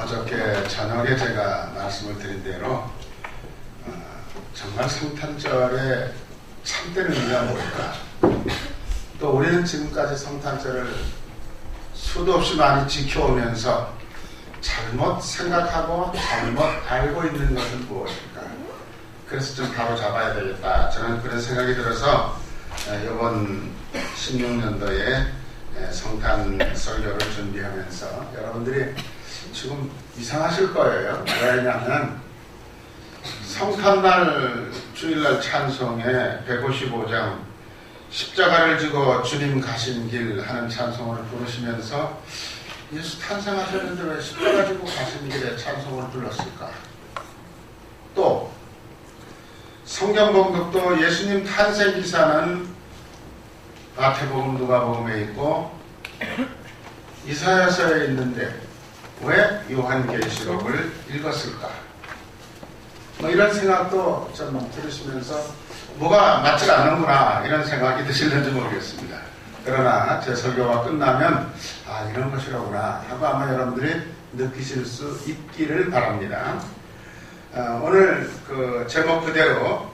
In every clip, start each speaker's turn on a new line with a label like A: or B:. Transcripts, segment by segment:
A: 어저께 저녁에 제가 말씀을 드린 대로 정말 성탄절의 참된 의미가 뭘까? 또 우리는 지금까지 성탄절을 수도 없이 많이 지켜오면서 잘못 생각하고 잘못 알고 있는 것은 무엇일까? 그래서 좀 바로 잡아야 되겠다. 저는 그런 생각이 들어서 이번 16년도에 성탄 설교를 준비하면서 여러분들이 지금 이상하실 거예요. 왜냐하면 성탄날 주일날 찬송에 155장 십자가를 지고 주님 가신 길 하는 찬송을 부르시면서 예수 탄생하셨는데 왜 십자가 지고 가신 길에 찬송을 불렀을까? 또 성경 봉독도 예수님 탄생 기사는 마태복음, 누가복음에 있고 이사야서에 있는데 왜 요한계시록을 읽었을까? 뭐 이런 생각도 좀 들으시면서 뭐가 맞지 않는구나 이런 생각이 드실는지 모르겠습니다. 그러나 제 설교가 끝나면 이런 것이라구나 하고 아마 여러분들이 느끼실 수 있기를 바랍니다. 오늘 그 제목 그대로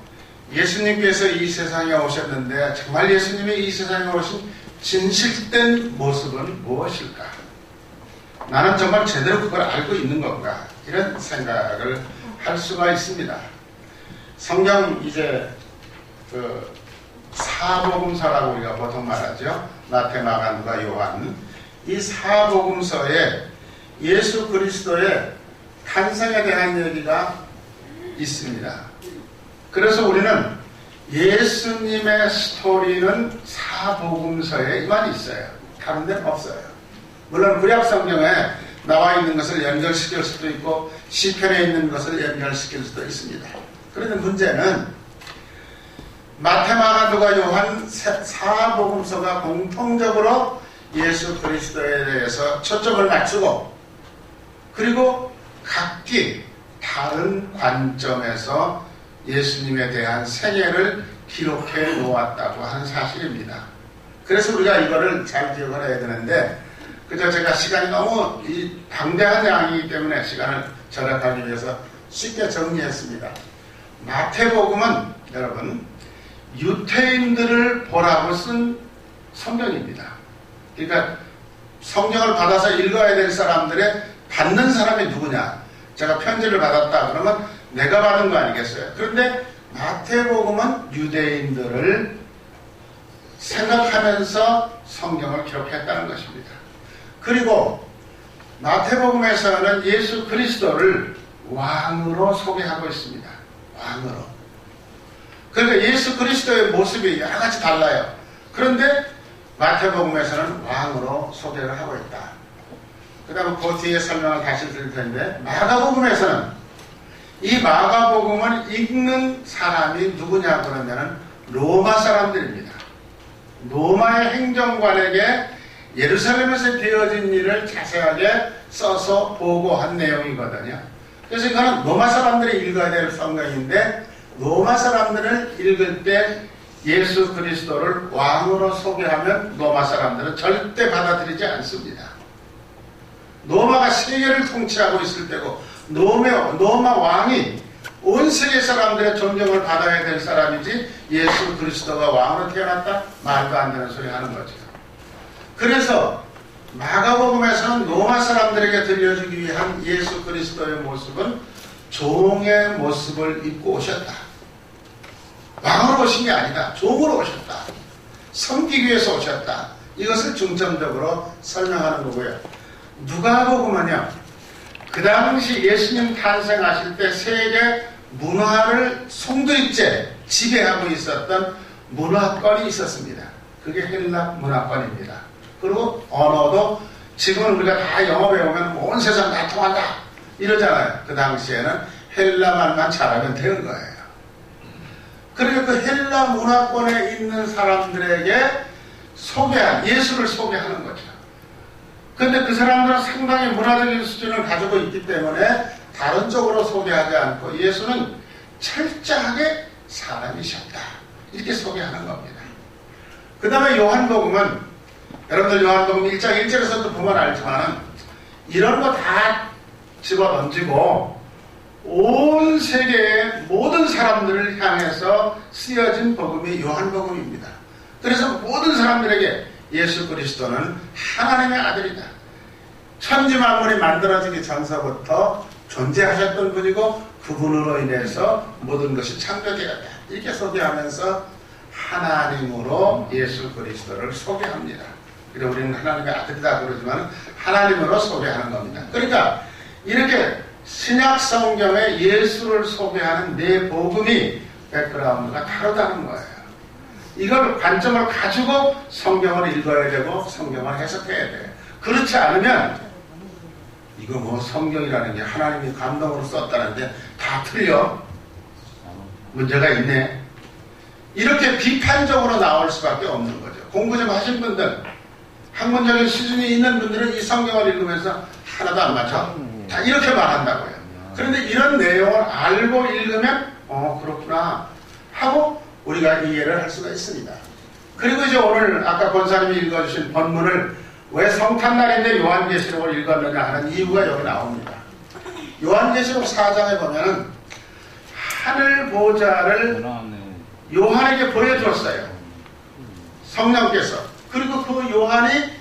A: 예수님께서 이 세상에 오셨는데 정말 예수님이 이 세상에 오신 진실된 모습은 무엇일까? 나는 정말 제대로 그걸 알고 있는 건가? 이런 생각을 할 수가 있습니다. 성경 이제 그 사복음서라고 우리가 보통 말하죠. 마태, 마가, 누가, 요한. 이 사복음서에 예수 그리스도의 탄생에 대한 얘기가 있습니다. 그래서 우리는 예수님의 스토리는 사복음서에만 있어요. 다른 데는 없어요. 물론 구약 성경에 나와 있는 것을 연결시킬 수도 있고 시편에 있는 것을 연결시킬 수도 있습니다. 그런데 문제는 마태, 마가, 누가, 요한 사복음서가 공통적으로 예수 그리스도에 대해서 초점을 맞추고 그리고 각기 다른 관점에서 예수님에 대한 생애를 기록해 놓았다고 하는 사실입니다. 그래서 우리가 이거를 잘 기억을 해야 되는데 그저 제가 시간이 너무 방대한 양이기 때문에 시간을 절약하기 위해서 쉽게 정리했습니다. 마태복음은 여러분 유태인들을 보라고 쓴 성경입니다. 그러니까 성경을 받아서 읽어야 될 사람들의 받는 사람이 누구냐? 제가 편지를 받았다 그러면 내가 받은 거 아니겠어요? 그런데 마태복음은 유대인들을 생각하면서 성경을 기록했다는 것입니다. 그리고 마태복음에서는 예수 그리스도를 왕으로 소개하고 있습니다. 왕으로. 그러니까 예수 그리스도의 모습이 여러 가지 달라요. 그런데 마태복음에서는 왕으로 소개를 하고 있다. 그 다음에 그 뒤에 설명을 다시 드릴 텐데 마가복음에서는 이 마가복음을 읽는 사람이 누구냐 그러면은 로마 사람들입니다. 로마의 행정관에게 예루살렘에서 되어진 일을 자세하게 써서 보고한 내용이거든요. 그래서 이거는 로마 사람들이 읽어야 될 성경인데 로마 사람들을 읽을 때 예수 그리스도를 왕으로 소개하면 로마 사람들은 절대 받아들이지 않습니다. 로마가 세계를 통치하고 있을 때고 로마 왕이 온 세계 사람들의 존경을 받아야 될 사람이지 예수 그리스도가 왕으로 태어났다? 말도 안 되는 소리 하는 거죠. 그래서 마가복음에서는 로마 사람들에게 들려주기 위한 예수 그리스도의 모습은 종의 모습을 입고 오셨다. 왕으로 오신 게 아니다. 종으로 오셨다. 섬기기 위해서 오셨다. 이것을 중점적으로 설명하는 거고요. 누가복음은요. 그 당시 예수님 탄생하실 때 세계 문화를 송두리째 지배하고 있었던 문화권이 있었습니다. 그게 헬라 문화권입니다. 그리고 언어도 지금은 우리가 다 영어 배우면 온 세상 다 통한다 이러잖아요. 그 당시에는 헬라말만 잘하면 되는 거예요. 그리고 그 헬라 문화권에 있는 사람들에게 예수를 소개하는 거죠. 그런데 그 사람들은 상당히 문화적인 수준을 가지고 있기 때문에 다른 쪽으로 소개하지 않고 예수는 철저하게 사람이셨다 이렇게 소개하는 겁니다. 그 다음에 요한복음은 여러분들 요한복음 1장 1절에서도 보면 알지만 이런 거 다 집어던지고 온 세계의 모든 사람들을 향해서 쓰여진 복음이 요한복음입니다. 그래서 모든 사람들에게 예수 그리스도는 하나님의 아들이다. 천지 만물이 만들어지기 전서부터 존재하셨던 분이고 그분으로 인해서 모든 것이 창조되었다. 이렇게 소개하면서 하나님으로 예수 그리스도를 소개합니다. 그리고 우리는 하나님의 아들이다 그러지만 하나님으로 소개하는 겁니다. 그러니까 이렇게 신약 성경에 예수를 소개하는 네 복음이 백그라운드가 다르다는 거예요. 이걸 관점을 가지고 성경을 읽어야 되고 성경을 해석해야 돼요. 그렇지 않으면 이거 뭐 성경이라는 게 하나님이 감동으로 썼다는데 다 틀려. 문제가 있네. 이렇게 비판적으로 나올 수밖에 없는 거죠. 공부 좀 하신 분들, 학문적인 수준이 있는 분들은 이 성경을 읽으면서 하나도 안 맞아. 다 이렇게 말한다고요. 그런데 이런 내용을 알고 읽으면 그렇구나 하고 우리가 이해를 할 수가 있습니다. 그리고 이제 오늘 아까 권사님이 읽어주신 본문을 왜 성탄날인데 요한계시록을 읽었느냐 하는 이유가 여기 나옵니다. 요한계시록 4장에 보면은 하늘 보좌를 요한에게 보여줬어요. 성령께서. 그리고 그 요한이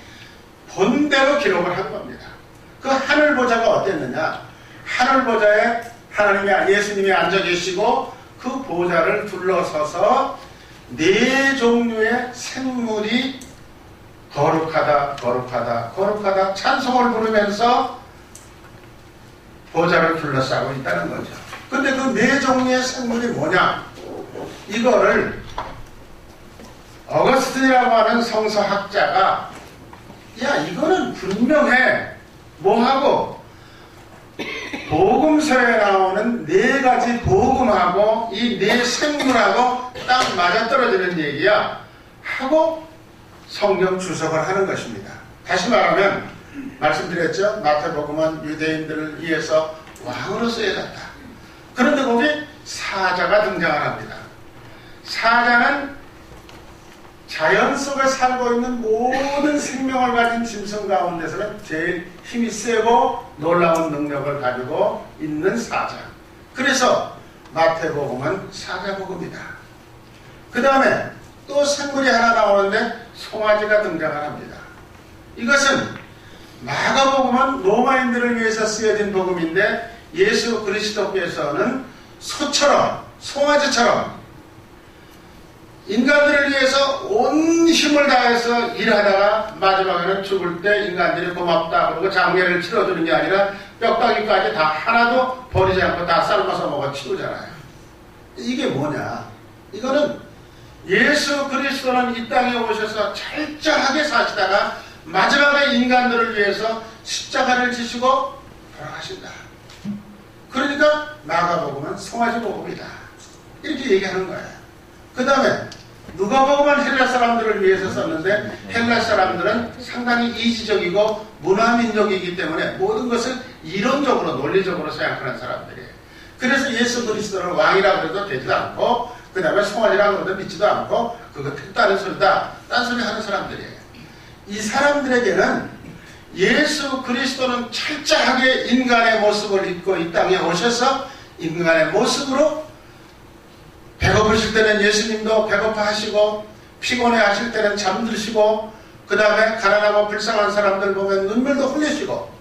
A: 본대로 기록을 한 겁니다. 그 하늘 보좌가 어땠느냐? 하늘 보좌에 하나님이 예수님이 앉아 계시고 그 보좌를 둘러서서 네 종류의 생물이 거룩하다 거룩하다 거룩하다 찬송을 부르면서 보좌를 둘러싸고 있다는 거죠. 근데 그 네 종류의 생물이 뭐냐? 이거를 어거스틴이라고 하는 성서학자가 야 이거는 분명해 뭐하고 복음서에 나오는 네 가지 복음하고 이 네 생물하고 딱 맞아떨어지는 얘기야 하고 성경 주석을 하는 것입니다. 다시 말하면 말씀드렸죠. 마태복음은 유대인들을 위해서 왕으로 쓰여졌다. 그런데 거기 사자가 등장을 합니다. 사자는 자연 속에 살고 있는 모든 생명을 가진 짐승 가운데서는 제일 힘이 세고 놀라운 능력을 가지고 있는 사자. 그래서 마태복음은 사자복음이다. 그 다음에 또 생물이 하나 나오는데 송아지가 등장을 합니다. 이것은 마가복음은 로마인들을 위해서 쓰여진 복음인데 예수 그리스도께서는 소처럼 송아지처럼 인간들을 위해서 온 힘을 다해서 일하다가 마지막에는 죽을 때 인간들이 고맙다 그러고 장례를 치러주는 게 아니라 뼈다귀까지 다 하나도 버리지 않고 다 삶아서 먹어 치우잖아요. 이게 뭐냐? 이거는 예수 그리스도는 이 땅에 오셔서 철저하게 사시다가 마지막에 인간들을 위해서 십자가를 지시고 돌아가신다. 그러니까 마가복음은 송아지 복음이다. 이렇게 얘기하는 거예요. 그 다음에 누가복음은 헬라 사람들을 위해서 썼는데 헬라 사람들은 상당히 이지적이고 문화민족이기 때문에 모든 것을 이론적으로 논리적으로 생각하는 사람들이에요. 그래서 예수 그리스도를 왕이라고 해도 되지도 않고 그 다음에 송아지라고 해도 믿지도 않고 그거 특다른 소리다 딴소리 하는 사람들이에요. 이 사람들에게는 예수 그리스도는 철저하게 인간의 모습을 입고 이 땅에 오셔서 인간의 모습으로 배고프실 때는 예수님도 배고파하시고 피곤해 하실 때는 잠드시고 그 다음에 가난하고 불쌍한 사람들 보면 눈물도 흘리시고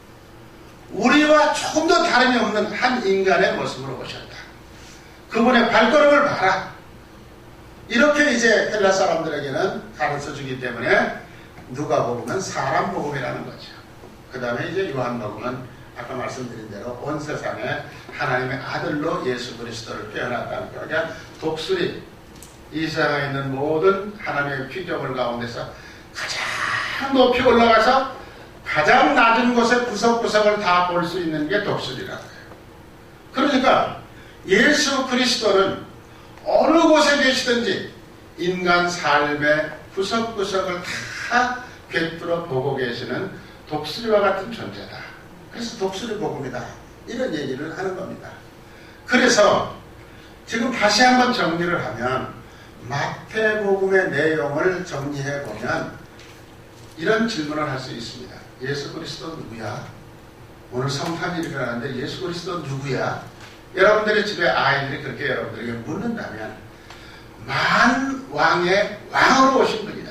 A: 우리와 조금 더 다름이 없는 한 인간의 모습으로 오셨다. 그분의 발걸음을 봐라. 이렇게 이제 헬라 사람들에게는 가르쳐주기 때문에 누가복음은 사람 복음이라는 거죠. 그 다음에 이제 요한복음은 아까 말씀드린 대로 온 세상에 하나님의 아들로 예수 그리스도를 표현했다는 거예요. 그러니까 독수리, 이 세상에 있는 모든 하나님의 피조물 가운데서 가장 높이 올라가서 가장 낮은 곳의 구석구석을 다 볼 수 있는 게 독수리라고 해요. 그러니까 예수 그리스도는 어느 곳에 계시든지 인간 삶의 구석구석을 다 꿰뚫어 보고 계시는 독수리와 같은 존재다. 그래서 독수리 복음이다. 이런 얘기를 하는 겁니다. 그래서 지금 다시 한번 정리를 하면 마태복음의 내용을 정리해 보면 이런 질문을 할 수 있습니다. 예수 그리스도 누구야? 오늘 성탄이 일어나는데 예수 그리스도 누구야? 여러분들의 집에 아이들이 그렇게 여러분들에게 묻는다면 만왕의 왕으로 오신 분이다.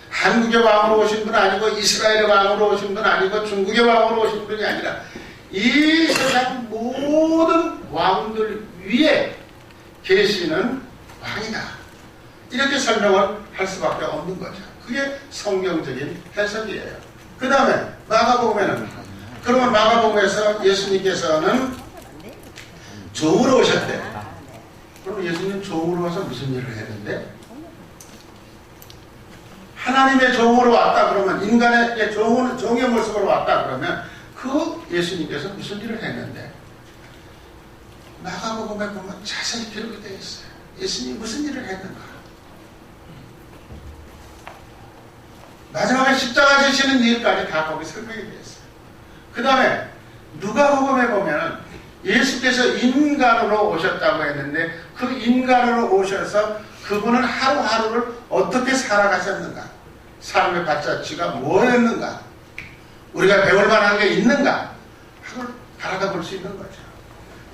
A: 한국의 왕으로 오신 분은 아니고 이스라엘의 왕으로 오신 분은 아니고 중국의 왕으로 오신 분이 아니라 이 세상 모든 왕들 위에 계시는 왕이다. 이렇게 설명을 할 수밖에 없는 거죠. 그게 성경적인 해석이에요. 그 다음에 마가복음에는 그러면 마가복음에서 예수님께서는 종으로 오셨대. 그럼 예수님 종으로 와서 무슨 일을 했는데? 하나님의 종으로 왔다 그러면 인간의 종의 모습으로 왔다 그러면 그 예수님께서 무슨 일을 했는데? 마가복음에 보면 자세히 기록이 되어 있어요. 예수님이 무슨 일을 했는가? 마지막에 십자가 지시는 일까지 다 거기 설명이 되어 있어요. 그 다음에 누가복음에 보면 예수께서 인간으로 오셨다고 했는데 그 인간으로 오셔서 그분은 하루하루를 어떻게 살아가셨는가? 삶의 발자취가 뭐였는가? 우리가 배울 만한 게 있는가? 그걸 바라다 볼 수 있는 거죠.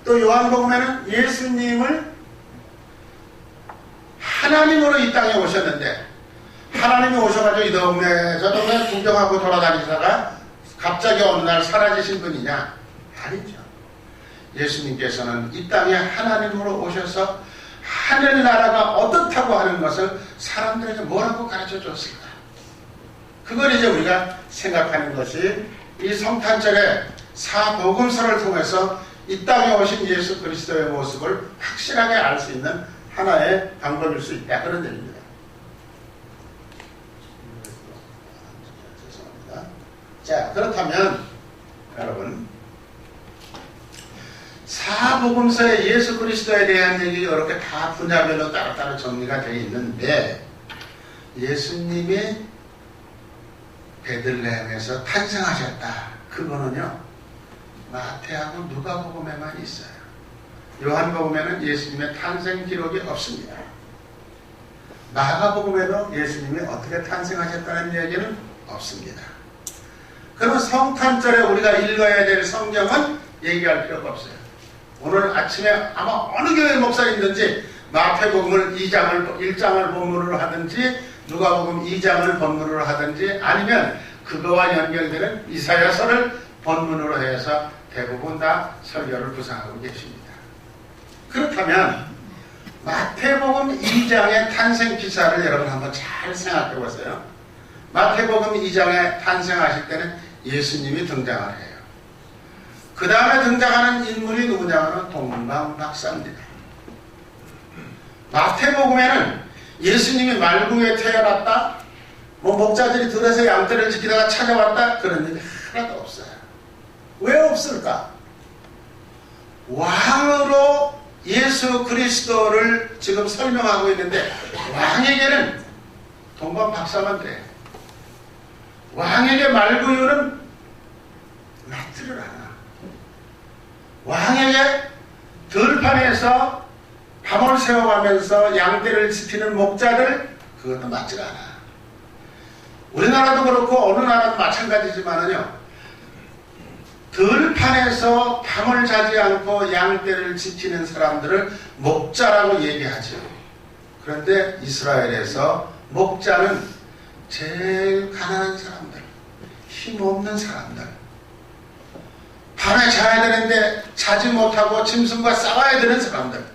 A: 또 요한복음에는 예수님을 하나님으로 이 땅에 오셨는데 하나님이 오셔가지고 이 동네 저 동네 구경하고 돌아다니다가 갑자기 어느 날 사라지신 분이냐? 아니죠. 예수님께서는 이 땅에 하나님으로 오셔서 하늘나라가 어떻다고 하는 것을 사람들에게 뭐라고 가르쳐 줬을까? 그걸 이제 우리가 생각하는 것이 이 성탄절에 사복음서를 통해서 이 땅에 오신 예수 그리스도의 모습을 확실하게 알 수 있는 하나의 방법일 수 있다. 그런 얘기입니다. 죄송합니다. 자, 그렇다면 여러분 사복음서에 예수 그리스도에 대한 얘기가 이렇게 다 분야별로 따로따로 정리가 되어 있는데 예수님이 베들레헴에서 탄생하셨다. 그거는요 마태하고 누가복음에만 있어요. 요한복음에는 예수님의 탄생 기록이 없습니다. 마가복음에도 예수님이 어떻게 탄생하셨다는 얘기는 없습니다. 그러면 성탄절에 우리가 읽어야 될 성경은 얘기할 필요가 없어요. 오늘 아침에 아마 어느 교회 목사님든지 마태복음을 1장을 본문으로 하든지 누가복음 2장을 본문으로 하든지 아니면 그거와 연결되는 이사야서를 본문으로 해서 대부분 다 설교를 구상하고 계십니다. 그렇다면 마태복음 2장의 탄생 기사를 여러분 한번 잘 생각해 보세요. 마태복음 2장에 탄생하실 때는 예수님이 등장을 해요. 그 다음에 등장하는 인물이 누구냐면 동방박사입니다. 마태복음에는 예수님이 말궁에 태어났다, 목자들이 들어서 양떼를 지키다가 찾아왔다 그런 일이 하나도 없어요. 왜 없을까? 왕으로 예수 그리스도를 지금 설명하고 있는데 왕에게는 동방박사만 돼. 왕에게 말구유는 맞지를 않아. 왕에게 들판에서 밤을 새워가면서 양떼를 지키는 목자들 그것도 맞지가 않아. 우리나라도 그렇고 어느 나라도 마찬가지지만은요 들판에서 밤을 자지 않고 양떼를 지키는 사람들을 목자라고 얘기하죠. 그런데 이스라엘에서 목자는 제일 가난한 사람들, 힘없는 사람들, 밤에 자야 되는데 자지 못하고 짐승과 싸워야 되는 사람들,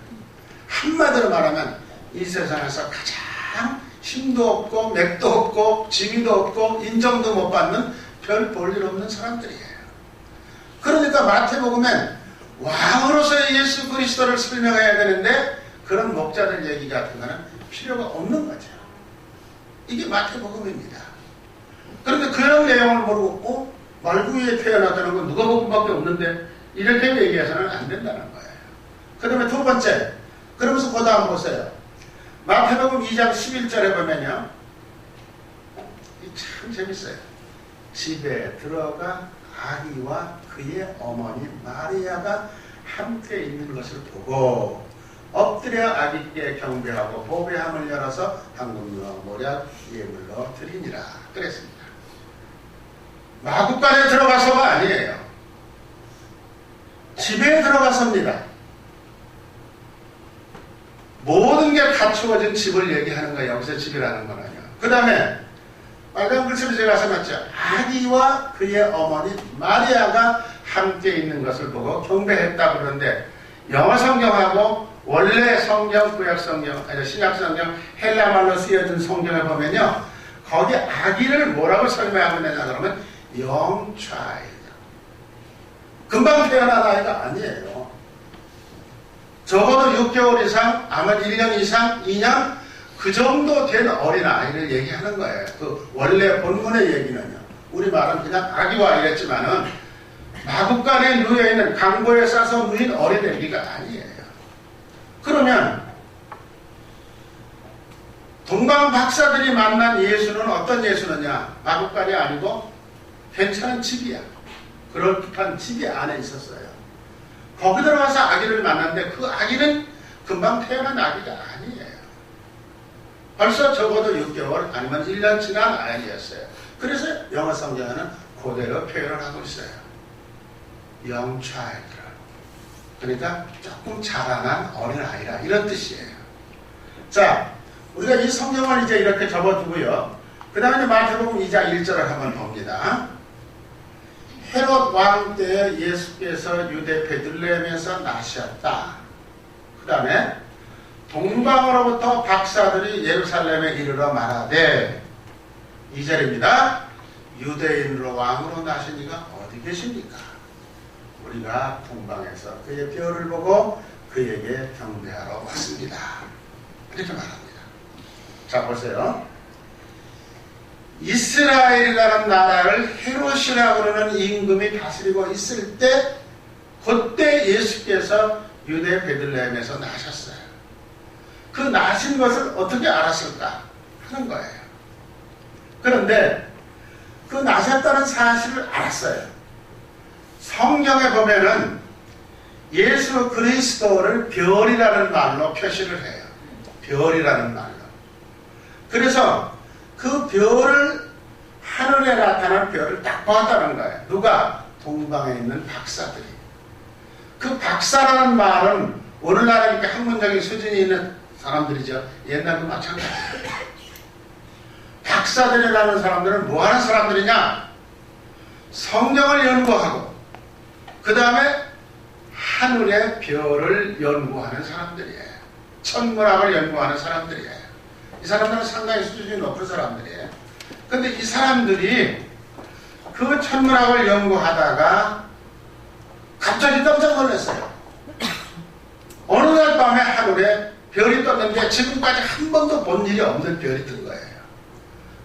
A: 한마디로 말하면 이 세상에서 가장 힘도 없고 맥도 없고 지위도 없고 인정도 못 받는 별 볼일 없는 사람들이에요. 그러니까 마태복음엔 왕으로서의 예수 그리스도를 설명해야 되는데 그런 목자들 얘기 같은 거는 필요가 없는 거죠. 이게 마태복음입니다. 그런데 그런 내용을 모르고 말구유에 태어났다는 건 누가복음밖에 없는데 이렇게 얘기해서는 안 된다는 거예요. 그 다음에 두 번째, 그러면서 그 다음 보세요. 마태복음 2장 11절에 보면요 참 재밌어요. 집에 들어가 아기와 그의 어머니 마리아가 함께 있는 것을 보고 엎드려 아기께 경배하고 보배함을 열어서 황금과 모략 예물로 드리니라 그랬습니다. 마구간에 들어가서가 아니에요. 집에 들어가섭니다. 모든 게 갖추어진 집을 얘기하는 거예요. 여기서 집이라는 거는요. 그 다음에 빨간 글씨로 제가 써놨죠. 아기와 그의 어머니 마리아가 함께 있는 것을 보고 경배했다 그러는데 영어 성경하고 원래 성경, 구약 성경, 아니 신약 성경, 헬라말로 쓰여진 성경을 보면요. 거기 아기를 뭐라고 설명하고 있느냐 그러면 young child. 금방 태어난 아이가 아니에요. 적어도 6개월 이상, 아마 1년 이상, 2년 그 정도 된 어린 아이를 얘기하는 거예요. 그 원래 본문의 얘기는요. 우리 말은 그냥 아기와 이랬지만은 마구간에 누워있는 강보에 싸서 누인 어린 애기가 아니에요. 그러면 동방 박사들이 만난 예수는 어떤 예수느냐? 마구간이 아니고 괜찮은 집이야. 그럴듯한 집이 안에 있었어요. 거기 들어가서 아기를 만났는데 그 아기는 금방 태어난 아기가 아니에요. 벌써 적어도 6개월 아니면 1년 지난 아이였어요. 그래서 영어 성경에는 그대로 표현을 하고 있어요. young child. 그러니까 조금 자라난 어린아이라 이런 뜻이에요. 자, 우리가 이 성경을 이제 이렇게 접어두고요. 그 다음에 마태복음 2장 1절을 한번 봅니다. 헤롯 왕 때에 예수께서 유대 베들레헴에서 나셨다. 그 다음에 동방으로부터 박사들이 예루살렘에 이르러 말하되 2절입니다. 유대인으로 왕으로 나신 이가 어디 계십니까? 우리가 동방에서 그의 별을 보고 그에게 경배하러 왔습니다. 이렇게 말합니다. 자, 보세요. 이스라엘이라는 나라를 헤롯이라고 그러는 임금이 다스리고 있을 때 그때 예수께서 유대 베들레헴에서 나셨어요. 그 나신 것을 어떻게 알았을까 하는 거예요. 그런데 그 나셨다는 사실을 알았어요. 성경에 보면은 예수 그리스도를 별이라는 말로 표시를 해요. 별이라는 말로. 그래서 그 별을 하늘에 나타난 별을 딱 보았다는 거예요. 누가? 동방에 있는 박사들이. 그 박사라는 말은 오늘날에 이렇게 학문적인 수준이 있는 사람들이죠. 옛날도 마찬가지예요. 박사들이라는 사람들은 뭐 하는 사람들이냐? 성경을 연구하고 그 다음에 하늘의 별을 연구하는 사람들이에요. 천문학을 연구하는 사람들이에요. 이 사람들은 상당히 수준이 높은 사람들이에요. 근데 이 사람들이 그 천문학을 연구하다가 갑자기 깜짝 놀랐어요. 어느 날 밤에 하늘에 별이 떴는데 지금까지 한 번도 본 일이 없는 별이 뜬 거예요.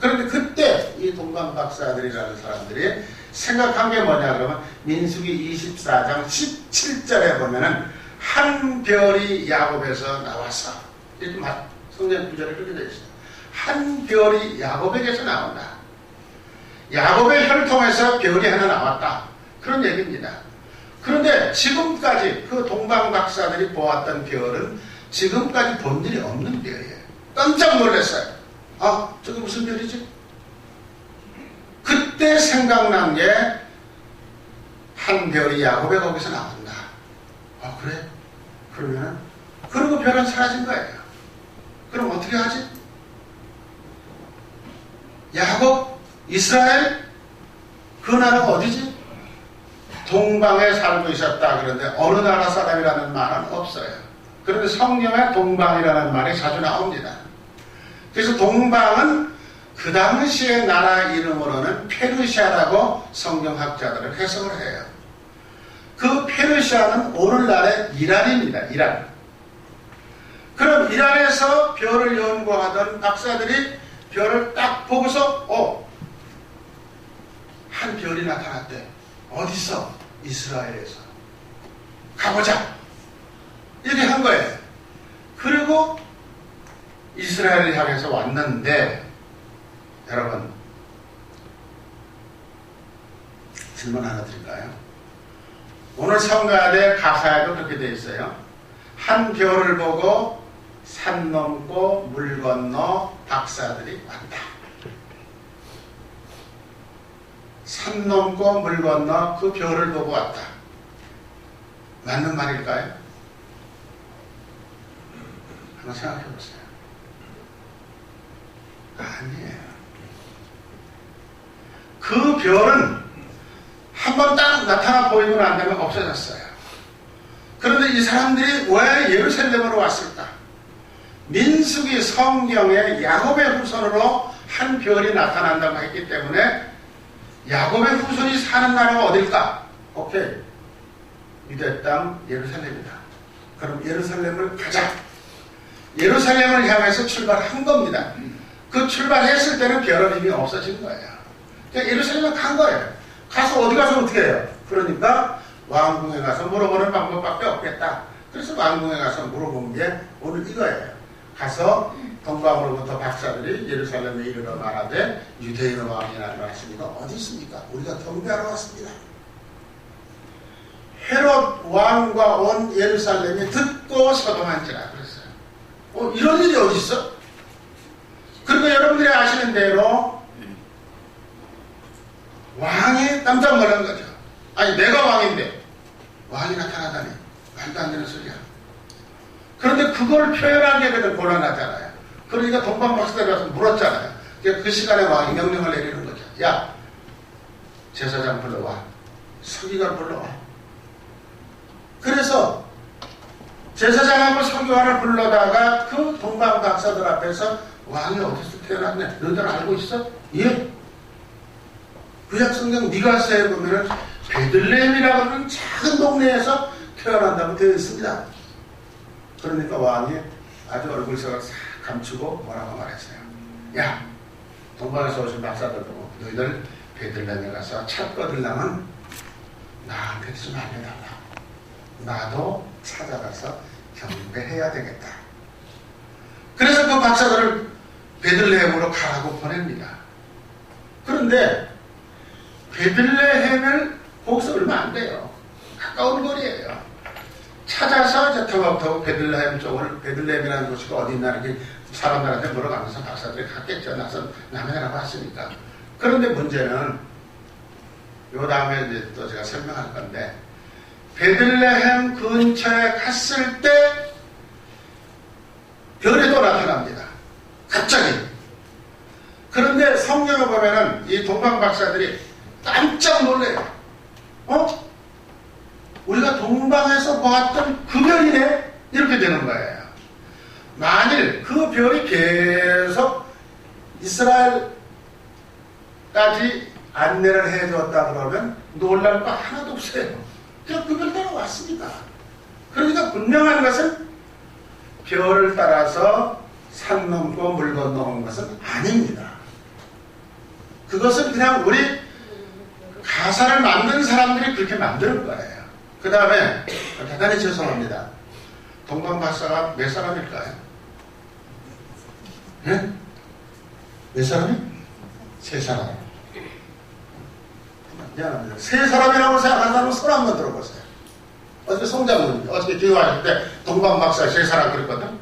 A: 그런데 그때 이 동방 박사들이라는 사람들이 생각한 게 뭐냐 그러면 민수기 24장 17절에 보면은 한 별이 야곱에서 나와서 이렇게 성경 구절에 그렇게 되어 있어요. 한 별이 야곱에게서 나온다. 야곱의 혈통에서 별이 하나 나왔다. 그런 얘기입니다. 그런데 지금까지 그 동방 박사들이 보았던 별은 지금까지 본 일이 없는 별이에요. 깜짝 놀랐어요. 아, 저게 무슨 별이지? 그때 생각난 게 한 별이 야곱의 거기서 나온다. 아, 그래? 그러면 그리고 별은 사라진 거예요. 그럼 어떻게 하지? 야곱, 이스라엘, 그 나라가 어디지? 동방에 살고 있었다. 그런데 어느 나라 사람이라는 말은 없어요. 그런데 성경에 동방이라는 말이 자주 나옵니다. 그래서 동방은 그 당시의 나라 이름으로는 페르시아라고 성경학자들은 해석을 해요. 그 페르시아는 오늘날의 이란입니다. 이란. 그럼 이란에서 별을 연구하던 박사들이 별을 딱 보고서 한 별이 나타났대. 어디서? 이스라엘에서. 가보자. 이렇게 한 거예요. 그리고 이스라엘을 향해서 왔는데 여러분 질문 하나 드릴까요? 오늘 성가대 가사에도 그렇게 되어 있어요. 한 별을 보고 산 넘고 물 건너 박사들이 왔다. 산 넘고 물 건너 그 별을 보고 왔다. 맞는 말일까요? 한번 생각해 보세요. 아니에요. 그 별은 한번 딱 나타나 보이고 난 다음에 없어졌어요. 그런데 이 사람들이 왜 예루살렘으로 왔을까? 민수기 성경에 야곱의 후손으로 한 별이 나타난다고 했기 때문에 야곱의 후손이 사는 나라가 어딜까? 오케이. 유대 땅 예루살렘이다. 그럼 예루살렘을 가자. 예루살렘을 향해서 출발한 겁니다. 그 출발했을 때는 별은 이미 없어진 거예요. 그러니까 예루살렘에 간 거예요. 가서 어디 가서 어떻게 해요? 그러니까 왕궁에 가서 물어보는 방법밖에 없겠다. 그래서 왕궁에 가서 물어본 게 오늘 이거예요. 가서 동방으로부터 박사들이 예루살렘에 이르러 말하되 유대인의 왕이 나타났으니까 어디 있습니까? 우리가 경배하러 왔습니다. 헤롯 왕과 온 예루살렘이 듣고 서동한지라 그랬어요. 이런 일이 어디 있어? 그리고 여러분들이 아시는 대로 왕이 깜짝 놀란 거죠. 아니 내가 왕인데 왕이 나타나다니 말도 안 되는 소리야. 그런데 그걸 표현하게 되면 곤란하잖아요. 그러니까 동방박사들이 와서 물었잖아요. 그 시간에 왕이 명령을 내리는 거죠. 야, 제사장 불러와. 서기관 불러와. 그래서 제사장하고 서기관을 불러다가 그 동방박사들 앞에서 왕이 어디서 태어났네? 너희들 알고 있어? 예. 구약성경 미가서에 보면은 베들레헴이라고 하는 작은 동네에서 태어난다고 되어 있습니다. 그러니까 왕이 아주 얼굴색을 싹 감추고 뭐라고 말했어요. 야, 동방에서 오신 박사들 보고 너희들 베들레헴에 가서 찾거들라면 나한테 좀 알려달라. 나도 찾아가서 경배해야 되겠다. 그래서 그 박사들을 베들레헴으로 가라고 보냅니다. 그런데 베들레헴을 거기서 얼마 안 돼요. 가까운 거리예요. 찾아서 이제 터벅터벅 베들레헴 쪽을, 베들레헴이라는 도시가 어디 있나 이렇게 사람들한테 물어가면서 박사들이 갔겠죠. 나서 남의 나라 왔으니까. 그런데 문제는 요 다음에 이제 또 제가 설명할 건데 베들레헴 근처에 갔을 때 별이 또 나타납니다. 갑자기. 그런데 성경을 보면은 이 동방 박사들이 깜짝 놀래요. 우리가 동방에서 보았던 그 별이네? 이렇게 되는 거예요. 만일 그 별이 계속 이스라엘까지 안내를 해줬다 그러면 놀랄 거 하나도 없어요. 그냥 그 별 따라왔습니다. 그러니까 분명한 것은 별을 따라서 산 넘고 물 건너온 것은 아닙니다. 그것은 그냥 우리 가사를 만든 사람들이 그렇게 만드는 거예요. 그 다음에 대단히 죄송합니다. 동방박사가 몇 사람일까요? 네? 몇 사람이? 세 사람. 미안합니다. 세 사람이라고 생각하는 사람은 손 한번 들어보세요. 어저께 송장군, 어저께 교회하실 때 동방박사 세 사람 그랬거든?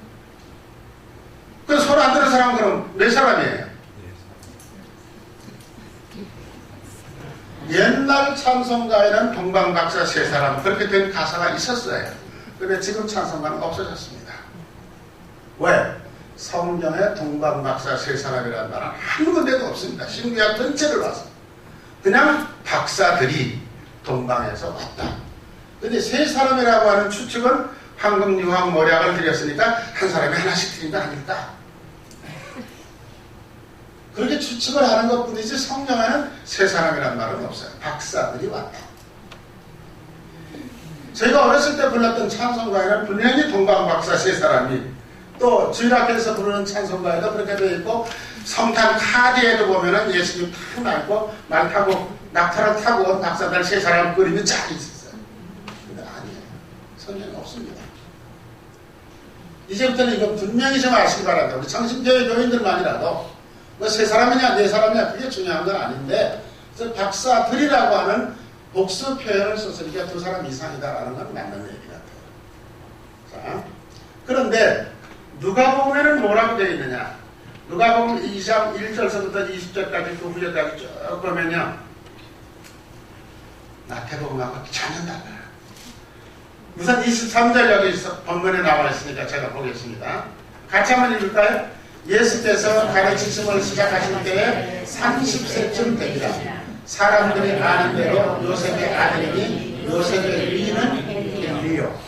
A: 그 손 안 드는 사람은 그럼 몇 사람이에요? 옛날 찬송가에는 동방박사 세 사람 그렇게 된 가사가 있었어요. 그런데 지금 찬송가는 없어졌습니다. 왜? 성경에 동방박사 세 사람이라는 말은 한 군데도 없습니다. 신구약 전체를 봐서 그냥 박사들이 동방에서 왔다. 근데 세 사람이라고 하는 추측은 황금, 유황, 모략을 드렸으니까 한 사람이 하나씩 드린 거 아닐까? 그렇게 추측을 하는 것 뿐이지 성경에는 세 사람이란 말은 없어요. 박사들이 왔다. 저희가 어렸을 때 불렀던 찬송가에는 분명히 동방박사 세 사람이, 또 주일학교에서 부르는 찬송가에도 그렇게 되어 있고, 성탄 카드에도 보면은 예수님 탁 나있고 말 타고 낙타를 타고 온 박사들 세 사람 그림이 쫙 있었어요. 근데 아니에요. 성경에 없습니다. 이제부터는 이건 분명히 좀 아시기 바랍니다. 우리 창신교회 교인들만이라도 뭐 세 사람이냐 네 사람이냐 그게 중요한 건 아닌데, 그래서 박사들이라고 하는 복수 표현을 썼으니까 두 사람 이상이다라는 건 맞는 얘기 같아요. 자, 그런데 누가복음에는 뭐라고 되어 있느냐? 누가복음 2장 1절서부터 20절까지 그 후절까지 쭉 보면요, 마태복음하고 전혀 달라요. 우선 23절 여기 본문에 나와 있으니까 제가 보겠습니다. 같이 한번 읽을까요? 예수께서 가르치심을 시작하실 때에 30세쯤 됩니다. 사람들이 아는 대로 요셉의 아들이니 요셉의 위는 엘리요.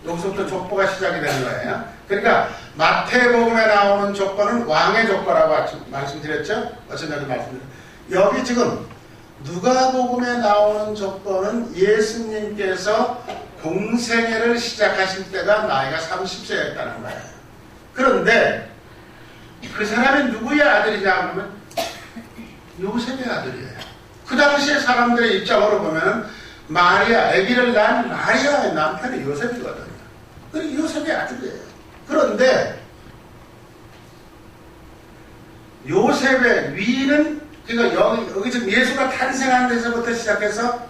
A: 여기서부터 족보가 시작이 되는 거예요. 그러니까 마태복음에 나오는 족보는 왕의 족보라고 말씀드렸죠? 어쩐 여기 말씀드렸죠? 여기 지금 누가복음에 나오는 족보는 예수님께서 공생애를 시작하실 때가 나이가 30세였다는 거예요. 그런데 그 사람이 누구의 아들이냐 하면 요셉의 아들이에요. 그 당시에 사람들의 입장으로 보면 마리아, 아기를 낳은 마리아의 남편이 요셉이거든요. 그리고 요셉의 아들이에요. 그런데 요셉의 위는, 그러니까 여기 지금 예수가 탄생한 데서부터 시작해서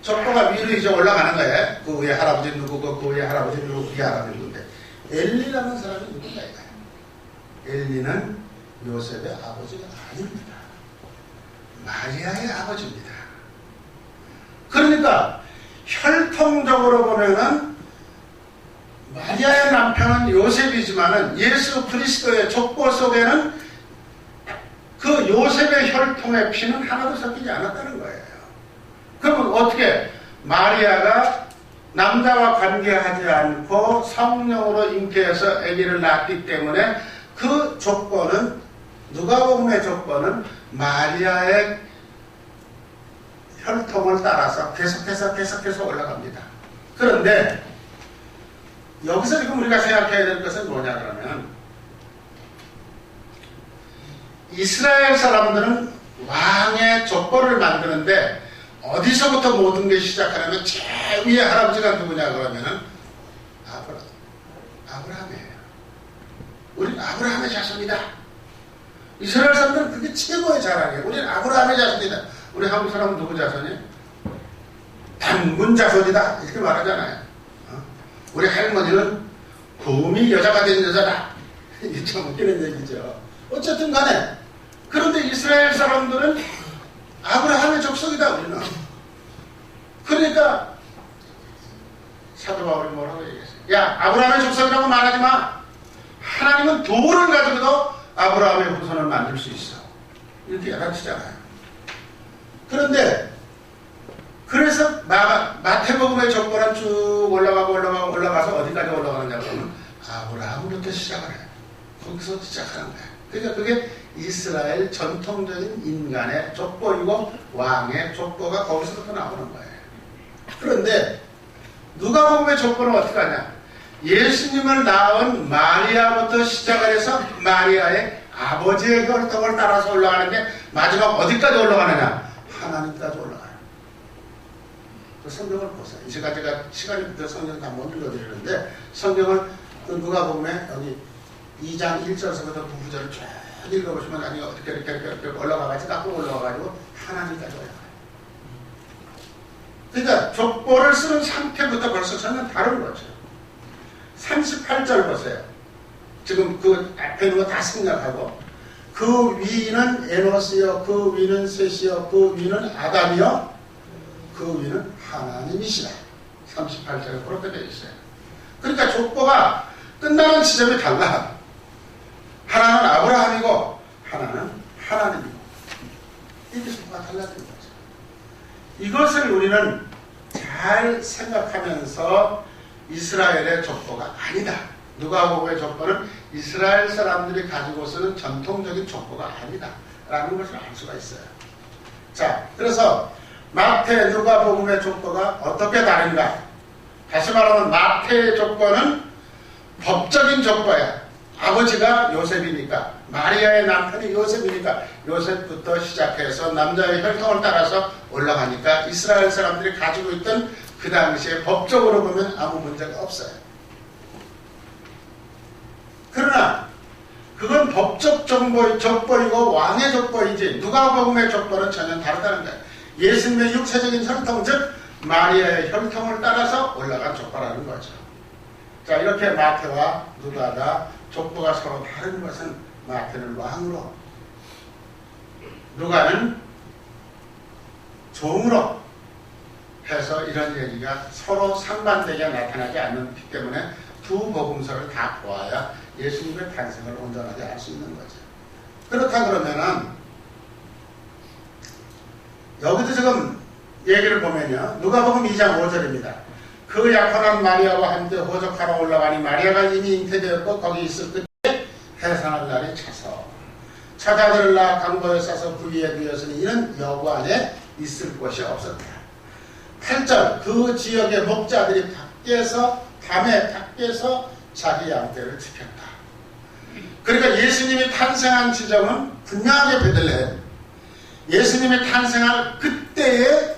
A: 족보가 위로 이제 올라가는 거예요. 그 위에 할아버지 누구고, 그 위에 할아버지 누구고, 그 위에 할아버지 누구인데, 엘리라는 사람이 누군가 이거예요. 엘리는 요셉의 아버지가 아닙니다. 마리아의 아버지입니다. 그러니까 혈통적으로 보면은 마리아의 남편은 요셉이지만은 예수 그리스도의 족보 속에는 그 요셉의 혈통의 피는 하나도 섞이지 않았다는 거예요. 그러면 어떻게 마리아가 남자와 관계하지 않고 성령으로 잉태해서 아기를 낳았기 때문에 그 족보는, 누가복음의 족보는 마리아의 혈통을 따라서 계속해서 올라갑니다. 그런데 여기서 지금 우리가 생각해야 될 것은 뭐냐 그러면, 이스라엘 사람들은 왕의 족보를 만드는데 어디서부터 모든 게 시작하냐면 제일 위에 할아버지가 누구냐 그러면은 아브라함이에요. 우리는 아브라함의 자손이다. 이스라엘 사람들은 그게 최고의 자랑이에요. 우리는 아브라함의 자손이다. 우리 한국 사람은 누구 자손이에요? 단군 자손이다. 이렇게 말하잖아요. 우리 할머니는 곰이 여자가 된 여자다. 이게 참 웃기는 얘기죠. 어쨌든 간에, 그런데 이스라엘 사람들은 아브라함의 족속이다, 우리는. 그러니까 사도 바울이 뭐라고 얘기했어요? 야, 아브라함의 족속이라고 말하지 마. 하나님은 돌을 가지고도 아브라함의 후손을 만들 수 있어. 이렇게 가르치잖아요. 그런데 그래서 마태복음의 족보는 쭉 올라가서 어디까지 올라가느냐 그러면 아브라함부터 시작을 해요. 거기서 시작하는 거예요. 그러니까 그게 이스라엘 전통적인 인간의 족보이고 왕의 족보가 거기서부터 나오는 거예요. 그런데 누가복음의 족보는 어떻게 하냐? 예수님을 낳은 마리아부터 시작을 해서 마리아의 아버지의 혈통을 따라서 올라가는데 마지막 어디까지 올라가느냐? 하나님까지 올라가요. 그 성경을 보세요. 이 시간 제가 시간이 부터 성경 다 못 읽어드리는데, 성경을 그 누가복음에 여기 2장 1절서부터 9절을 쭉 읽어보시면 나중에 어떻게 이렇게 올라가가지고 깎고 올라가가지고 하나님까지 올라가요. 그러니까 족보를 쓰는 상태부터 벌써 저는 다른 거죠. 38절 보세요. 지금 그 앞에 있는 거 다 생각하고, 그 위는 에노스요, 그 위는 셋이요, 그 위는 아담이요, 그 위는 하나님이시라. 38절에 그렇게 되어 있어요. 그러니까 족보가 끝나는 지점이 달라. 하나는 아브라함이고 하나는 하나님이고, 이게 족보가 달라진 거죠. 이것을 우리는 잘 생각하면서 이스라엘의 족보가 아니다. 누가복음의 족보는 이스라엘 사람들이 가지고 쓰는 전통적인 족보가 아니다 라는 것을 알 수가 있어요. 자, 그래서 마태, 누가복음의 족보가 어떻게 다른가? 다시 말하면 마태의 족보는 법적인 족보야. 아버지가 요셉이니까, 마리아의 남편이 요셉이니까 요셉부터 시작해서 남자의 혈통을 따라서 올라가니까 이스라엘 사람들이 가지고 있던 그 당시에 법적으로 보면 아무 문제가 없어요. 그러나 그건 법적 족보이고 왕의 족보이지 누가복음의 족보는 전혀 다르다는 거예요. 예수님의 육체적인 혈통, 즉 마리아의 혈통을 따라서 올라간 족보라는 거죠. 자, 이렇게 마태와 누가가 족보가 서로 다른 것은 마태는 왕으로, 누가는 종으로 해서 이런 얘기가 서로 상반되게 나타나지 않기 때문에 두 복음서를 다 보아야 예수님의 탄생을 온전하게 알 수 있는 거죠. 그렇다 그러면은 여기도 지금 얘기를 보면요. 누가복음 2장 5절입니다. 그 약혼한 마리아와 함께 호적하러 올라가니 마리아가 이미 잉태되었고 거기 있을 그때 해산할 날이 차서 찾아들으라 강보에 싸서 부위에 누였으니 이는 여부 안에 있을 곳이 없었다. 8절 그 지역의 목자들이 밤에 밖에서 자기 양떼를 지켰다. 그러니까 예수님이 탄생한 지점은 분명하게 베들레헴. 예수님이 탄생할 그때에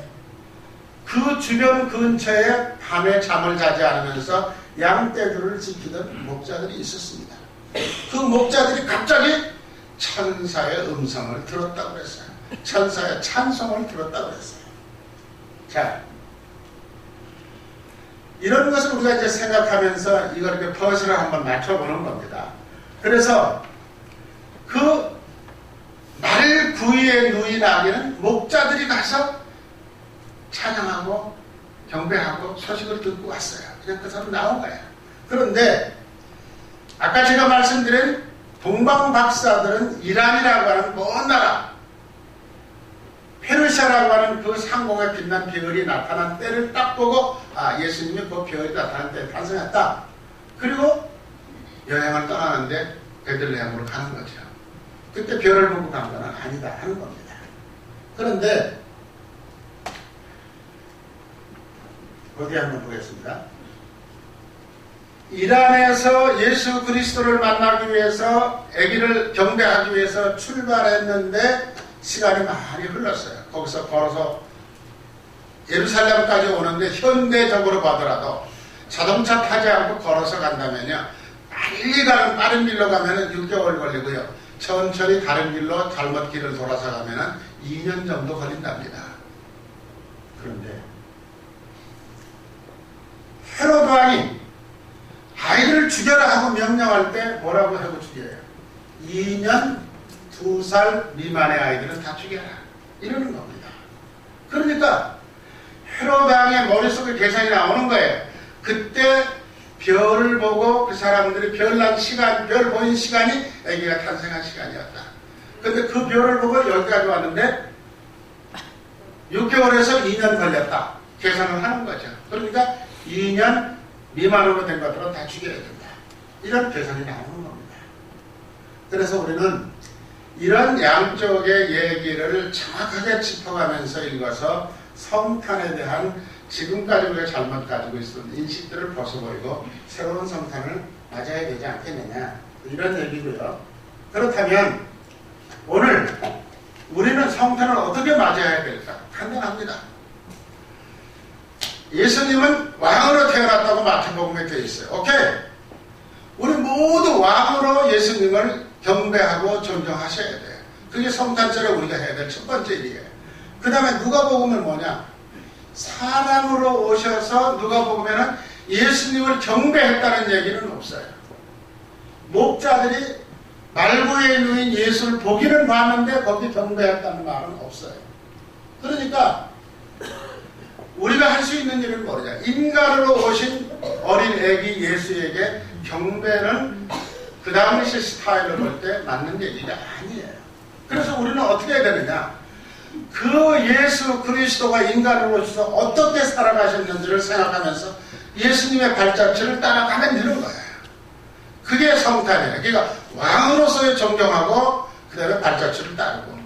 A: 그 주변 근처에 밤에 잠을 자지 않으면서 양떼들을 지키던 목자들이 있었습니다. 그 목자들이 갑자기 천사의 음성을 들었다고 그랬어요. 천사의 찬송을 들었다고 그랬어요. 자, 이런 것을 우리가 이제 생각하면서 이걸 이렇게 퍼즐을 한번 맞춰보는 겁니다. 그래서 그 날 구이에 누인 아기는 목자들이 가서 찬양하고 경배하고 소식을 듣고 왔어요. 그냥 그 사람 나온 거예요. 그런데 아까 제가 말씀드린 동방박사들은 이란이라고 하는 먼 나라, 페르시아라고 하는 그 상공에 빛난 별이 나타난 때를 딱 보고 예수님이 그 별이 나타난 때에 탄생했다. 그리고 여행을 떠나는데 베들레헴으로 가는 거죠. 그때 별을 보고 간 건 아니다 하는 겁니다. 그런데 어디 한번 보겠습니다. 이란에서 예수 그리스도를 만나기 위해서 아기를 경배하기 위해서 출발했는데 시간이 많이 흘렀어요. 거기서 걸어서 예루살렘까지 오는데 현대적으로 봐더라도 자동차 타지 않고 걸어서 간다면요, 빨리 가는 빠른 길로 가면은 6개월 걸리고요, 천천히 다른 길로 잘못 길을 돌아서 가면은 2년 정도 걸린답니다. 그런데 헤로드 왕이 아이들을 죽여라 하고 명령할 때 뭐라고 하고 죽여요? 2년 2살 미만의 아이들은 다 죽여라, 이러는 겁니다. 그러니까 헤로드 왕의 머릿속에 계산이 나오는 거예요. 그때 별을 보고 그 사람들이 별난 시간, 별 보인 시간이 아기가 탄생한 시간이었다. 근데 그 별을 보고 여기까지 왔는데 6개월에서 2년 걸렸다. 계산을 하는 거죠. 그러니까 2년 미만으로 된 것들은 다 죽여야 된다. 이런 계산이 나오는 겁니다. 그래서 우리는 이런 양쪽의 얘기를 정확하게 짚어가면서 읽어서 성탄에 대한 지금까지 우리가 잘못 가지고 있었던 인식들을 벗어버리고 새로운 성탄을 맞아야 되지 않겠느냐, 이런 얘기고요. 그렇다면 오늘 우리는 성탄을 어떻게 맞아야 될까? 간단합니다. 예수님은 왕으로 태어났다고 마태복음에 되어 있어요. 오케이? 우리 모두 왕으로 예수님을 경배하고 존경하셔야 돼요. 그게 성탄절에 우리가 해야 될 첫 번째 일이에요. 그 다음에 누가복음은 뭐냐? 사람으로 오셔서 누가복음에는 예수님을 경배했다는 얘기는 없어요. 목자들이 말구에 누인 예수를 보기는 봤는데 거기 경배했다는 말은 없어요. 그러니까 우리가 할 수 있는 일은 뭐냐? 인간으로 오신 어린 애기 예수에게 경배는 그 당시 스타일을 볼 때 맞는 얘기가 아니에요. 그래서 우리는 어떻게 해야 되느냐? 그 예수 그리스도가 인간으로서 어떻게 살아가셨는지를 생각하면서 예수님의 발자취를 따라가면 되는 거예요. 그게 성탄이에요. 그러니까 왕으로서의 존경하고 그 다음에 발자취를 따르고,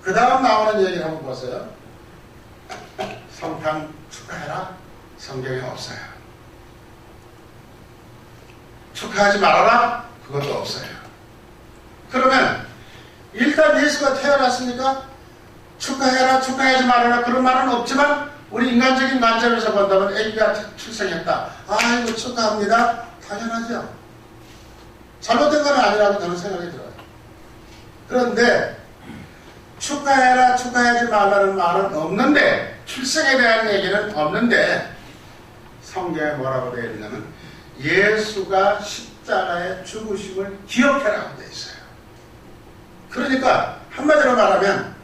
A: 그 다음 나오는 얘기를 한번 보세요. 성탄 축하해라? 성경에 없어요. 축하하지 말아라? 그것도 없어요. 그러면 일단 예수가 태어났으니까 축하해라, 축하하지 말아라, 그런 말은 없지만 우리 인간적인 관점에서 본다면 아기가 출생했다, 아이고 축하합니다, 당연하죠. 잘못된 건 아니라고 저는 생각이 들어요. 그런데 축하해라, 축하하지 말라는 말은 없는데, 출생에 대한 얘기는 없는데, 성경에 뭐라고 되어 있냐면 예수가 십자가의 죽으심을 기억해라고 되어 있어요. 그러니까 한마디로 말하면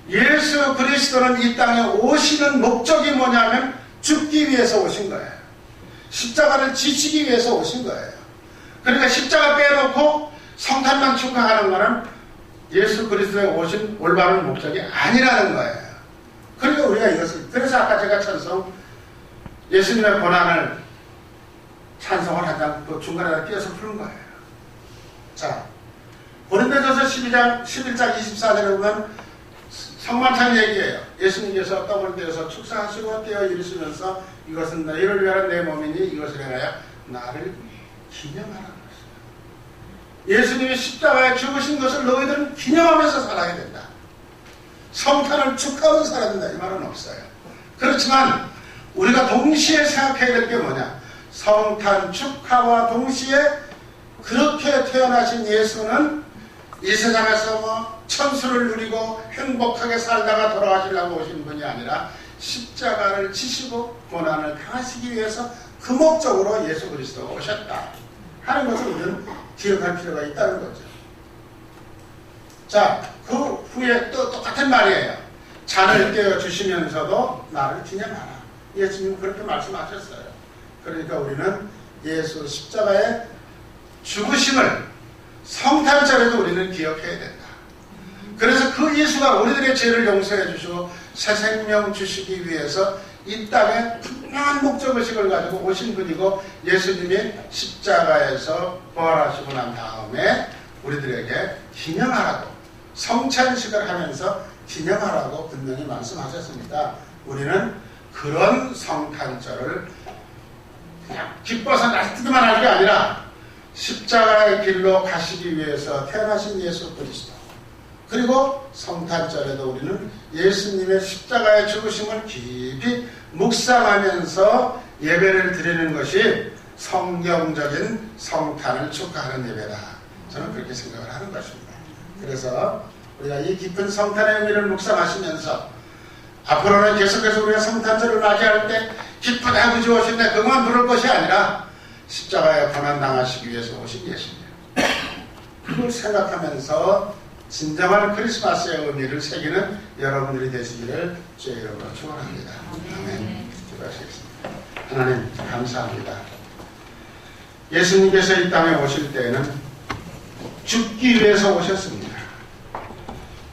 A: 예수 그리스도는 이 땅에 오시는 목적이 뭐냐면 죽기 위해서 오신 거예요. 십자가를 지시기 위해서 오신 거예요. 그러니까 십자가 빼놓고 성탄만 축하하는 것은 예수 그리스도에 오신 올바른 목적이 아니라는 거예요. 그러니까 우리가 이것을, 그래서 아까 제가 예수님의 고난을 찬송을 하자 그 중간에 끼어서 푸는 거예요. 자, 고린도전서 11장 24절에 보면 성만찬 얘기예요. 예수님께서 떡을 떼어서 축사하시고 떼어 이르시면서 이것은 너희를 위하여 내 몸이니 이것을 행하여 나를 기념하라는 것이다. 예수님이 십자가에 죽으신 것을 너희들은 기념하면서 살아야 된다. 성탄을 축하하면서 살아야 된다. 이 말은 없어요. 그렇지만 우리가 동시에 생각해야 될 게 뭐냐? 성탄 축하와 동시에 그렇게 태어나신 예수는 이 세상에서 천수를 누리고 행복하게 살다가 돌아가시려고 오신 분이 아니라 십자가를 지시고 고난을 당하시기 위해서 그 목적으로 예수 그리스도가 오셨다 하는 것을 우리는 기억할 필요가 있다는 거죠. 자, 그 후에 또 똑같은 말이에요. 잔을 떼어주시면서도 나를 기념하라. 예수님은 그렇게 말씀하셨어요. 그러니까 우리는 예수 십자가의 죽으심을 성탄절에도 우리는 기억해야 된다. 그래서 그 예수가 우리들의 죄를 용서해 주시고 새 생명 주시기 위해서 이 땅에 분명한 목적의식을 가지고 오신 분이고 예수님이 십자가에서 부활하시고 난 다음에 우리들에게 기념하라고 성찬식을 하면서 기념하라고 분명히 말씀하셨습니다. 우리는 그런 성탄절을 그냥 기뻐서 날뛰기만 할 게 아니라 십자가의 길로 가시기 위해서 태어나신 예수 그리스도, 그리고 성탄절에도 우리는 예수님의 십자가의 죽으심을 깊이 묵상하면서 예배를 드리는 것이 성경적인 성탄을 축하하는 예배다. 저는 그렇게 생각을 하는 것입니다. 그래서 우리가 이 깊은 성탄의 의미를 묵상하시면서 앞으로는 계속해서 우리가 성탄절을 맞이할 때 기쁘다 그저 오셨네 그것만 부를 것이 아니라 십자가에 고난당하시기 위해서 오신 예수님, 그걸 생각하면서 진정한 크리스마스의 의미를 새기는 여러분들이 되시기를 주의 이름으로 축원합니다. 아멘. 기도하시겠습니다. 하나님 감사합니다. 예수님께서 이 땅에 오실 때에는 죽기 위해서 오셨습니다.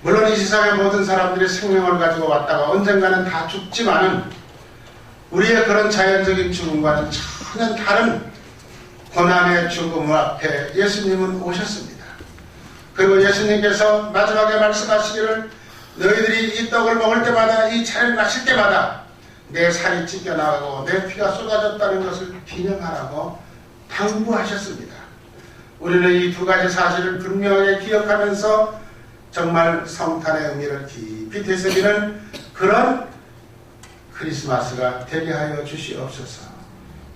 A: 물론 이 세상의 모든 사람들이 생명을 가지고 왔다가 언젠가는 다 죽지만은 우리의 그런 자연적인 죽음과는 전혀 다른 고난의 죽음 앞에 예수님은 오셨습니다. 그리고 예수님께서 마지막에 말씀하시기를 너희들이 이 떡을 먹을 때마다 이 차를 마실 때마다 내 살이 찢겨나가고 내 피가 쏟아졌다는 것을 기념하라고 당부하셨습니다. 우리는 이 두 가지 사실을 분명하게 기억하면서 정말 성탄의 의미를 깊이 되새기는 그런 크리스마스가 되게 하여 주시옵소서.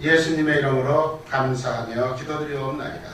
A: 예수님의 이름으로 감사하며 기도드리옵나이다.